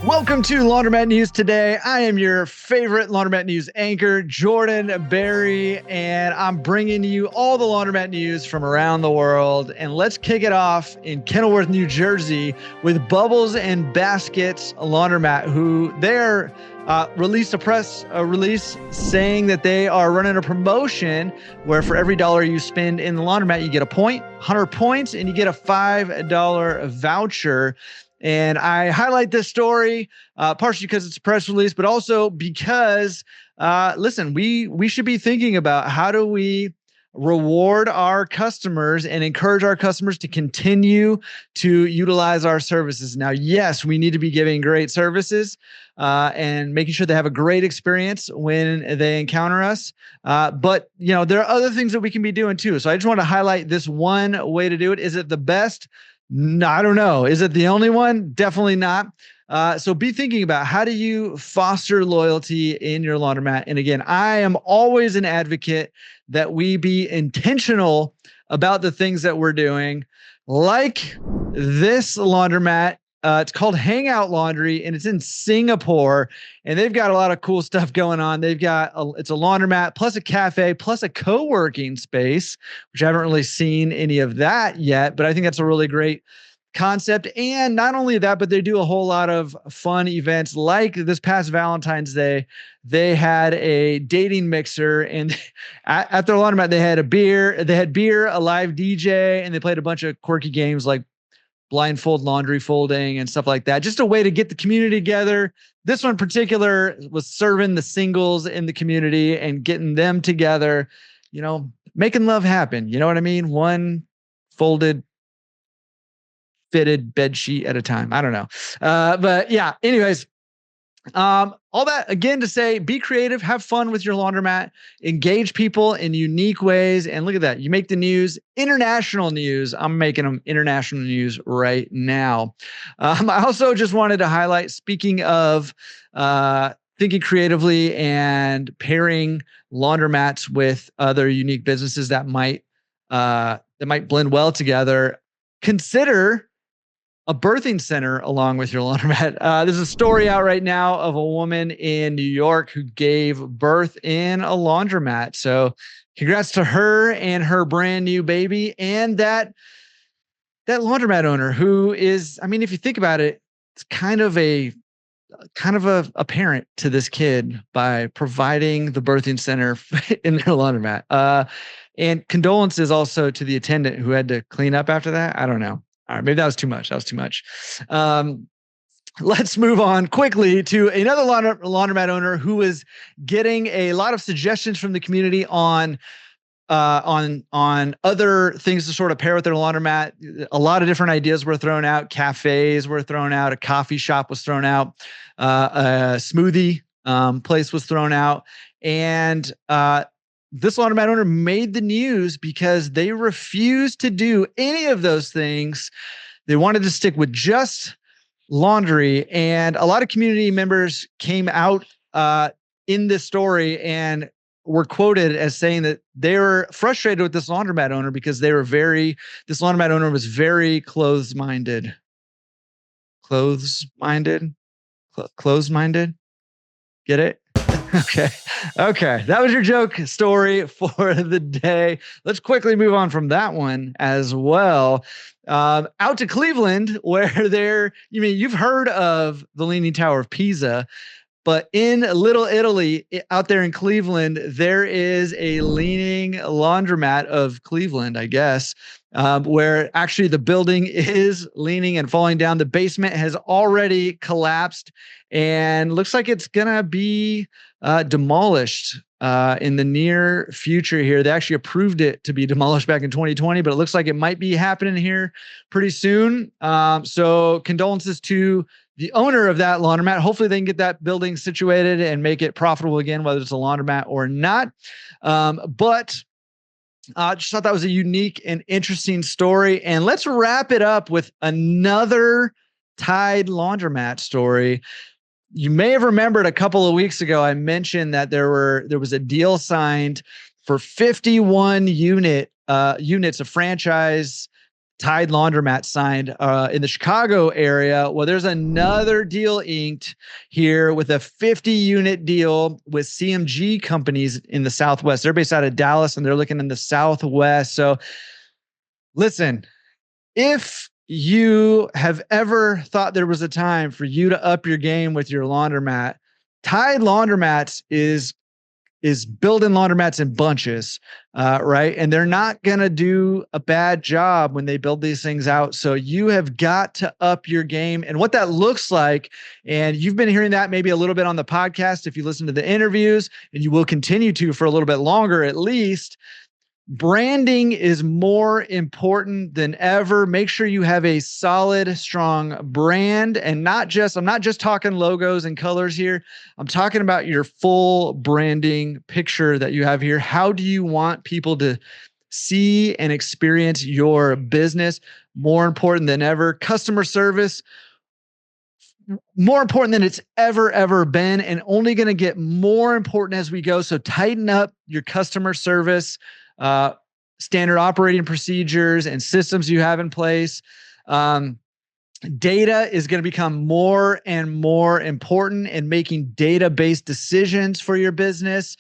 Welcome to Laundromat News Today. I am your favorite Laundromat News anchor, Jordan Berry, and I'm bringing you all the Laundromat news from around the world. And let's kick it off in Kenilworth, New Jersey with Bubbles and Baskets Laundromat, who they're released a press release saying that they are running a promotion where for every dollar you spend in the laundromat, you get a point, 100 points, and you get a $5 voucher. And I highlight this story partially because it's a press release, but also because, listen, we should be thinking about how do we reward our customers and encourage our customers to continue to utilize our services. Now, yes, we need to be giving great services and making sure they have a great experience when they encounter us. But, you know, there are other things that we can be doing too. So I just want to highlight this one way to do it. Is it the best? No, I don't know. Is it the only one? Definitely not. So be thinking about how do you foster loyalty in your laundromat. And again, I am always an advocate that we be intentional about the things that we're doing, like this laundromat. It's called Hangout Laundry, and it's in Singapore, and they've got a lot of cool stuff going on. They've got it's a laundromat plus a cafe plus a co-working space, which I haven't really seen any of that yet, but I think that's a really great concept. And not only that, but they do a whole lot of fun events. Like this past Valentine's Day, they had a dating mixer, and at their laundromat, they had beer, a live DJ, and they played a bunch of quirky games like blindfold laundry folding and stuff like that. Just a way to get the community together. This one in particular was serving the singles in the community and getting them together, you know, making love happen. You know what I mean? One folded, fitted bed sheet at a time. I don't know. But yeah, anyways, all that again to say, be creative, have fun with your laundromat, engage people in unique ways. And look at that. You make the news, international news. I'm making them international news right now. I also just wanted to highlight, speaking of thinking creatively and pairing laundromats with other unique businesses that might blend well together, consider a birthing center along with your laundromat. There's a story out right now of a woman in New York who gave birth in a laundromat. So congrats to her and her brand new baby, and that laundromat owner who is, I mean, if you think about it, it's kind of a parent to this kid by providing the birthing center in their laundromat. And condolences also to the attendant who had to clean up after that. I don't know. All right, maybe that was too much. Let's move on quickly to another laundromat owner who is getting a lot of suggestions from the community on other things to sort of pair with their laundromat. A lot of different ideas were thrown out. Cafes were thrown out. A coffee shop was thrown out. A smoothie place was thrown out. And this laundromat owner made the news because they refused to do any of those things. They wanted to stick with just laundry. And a lot of community members came out in this story and were quoted as saying that they were frustrated with this laundromat owner because this laundromat owner was very closed-minded. Closed-minded? Get it? Okay. That was your joke story for the day. Let's quickly move on from that one as well. Out to Cleveland, where you've heard of the Leaning Tower of Pisa, but in Little Italy, out there in Cleveland, there is a Leaning Laundromat of Cleveland, I guess, where actually the building is leaning and falling down. The basement has already collapsed and looks like it's going to be demolished in the near future here. They actually approved it to be demolished back in 2020, but it looks like it might be happening here pretty soon. So condolences to the owner of that laundromat. Hopefully they can get that building situated and make it profitable again, whether it's a laundromat or not. But I just thought that was a unique and interesting story. And let's wrap it up with another Tide Laundromat story. You may have remembered a couple of weeks ago, I mentioned that there was a deal signed for 51 units, a franchise Tide Laundromat signed in the Chicago area. Well, there's another deal inked here with a 50-unit deal with CMG companies in the Southwest. They're based out of Dallas, and they're looking in the Southwest. So listen, if you have ever thought there was a time for you to up your game with your laundromat, Tide Laundromats is building laundromats in bunches, right? And they're not going to do a bad job when they build these things out. So you have got to up your game. And what that looks like, and you've been hearing that maybe a little bit on the podcast if you listen to the interviews, and you will continue to for a little bit longer at least. Branding is more important than ever. Make sure you have a solid, strong brand, and I'm not just talking logos and colors here. I'm talking about your full branding picture that you have here. How do you want people to see and experience your business? More important than ever. Customer service, more important than it's ever been, and only going to get more important as we go. So tighten up your customer service, standard operating procedures and systems you have in place. Data is going to become more and more important in making data-based decisions for your business.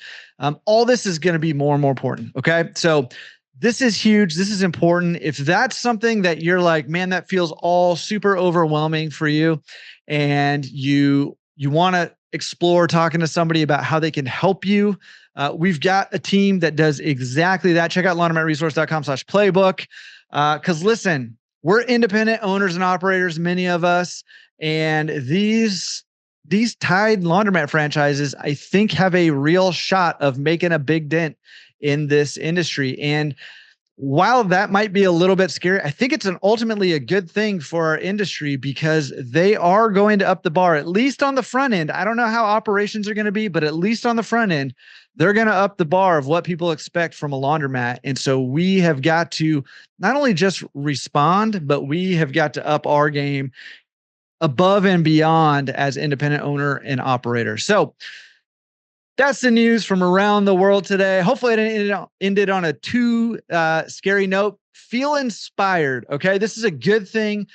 All this is going to be more and more important. Okay. So this is huge. This is important. If that's something that you're like, man, that feels all super overwhelming for you, and you want to explore talking to somebody about how they can help you, we've got a team that does exactly that. Check out laundromatresource.com/playbook. Cause listen, we're independent owners and operators, many of us, and these Tide Laundromat franchises, I think, have a real shot of making a big dent in this industry. And while that might be a little bit scary, I think it's ultimately a good thing for our industry, because they are going to up the bar, at least on the front end. I don't know how operations are going to be, but at least on the front end, they're going to up the bar of what people expect from a laundromat. And so we have got to not only just respond, but we have got to up our game above and beyond as independent owner and operator. So that's the news from around the world today. Hopefully I didn't end it on a too scary note. Feel inspired. Okay. This is a good thing.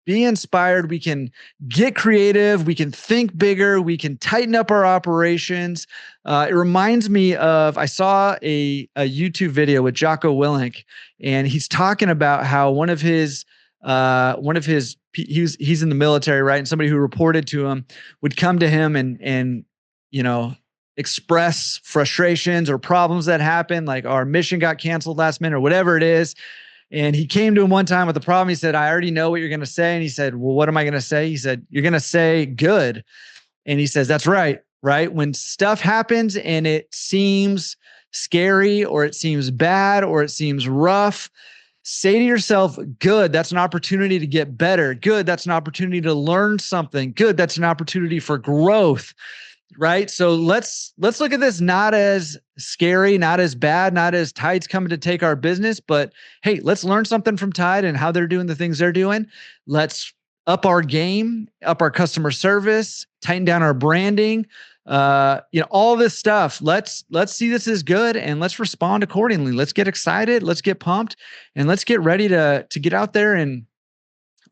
Be inspired. We can get creative. We can think bigger. We can tighten up our operations. It reminds me of, I saw a YouTube video with Jocko Willink, and he's talking about how he's in the military, right? And somebody who reported to him would come to him and express frustrations or problems that happen, like our mission got canceled last minute or whatever it is. And he came to him one time with a problem. He said, I already know what you're going to say. And he said, well, what am I going to say? He said, you're going to say good. And he says, that's right. Right. When stuff happens and it seems scary, or it seems bad, or it seems rough, say to yourself, good, that's an opportunity to get better. Good, that's an opportunity to learn something. Good, that's an opportunity for growth. Right. So let's look at this not as scary, not as bad, not as Tide's coming to take our business, but hey, let's learn something from Tide and how they're doing the things they're doing. Let's up our game, up our customer service, tighten down our branding, all this stuff. Let's see this as good, and let's respond accordingly. Let's get excited. Let's get pumped, and let's get ready to get out there and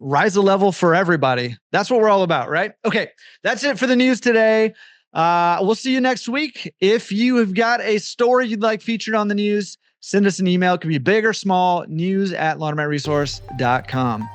rise the level for everybody. That's what we're all about, right? Okay. That's it for the news today. We'll see you next week. If you have got a story you'd like featured on the news, send us an email. It can be big or small, news@laundromatresource.com.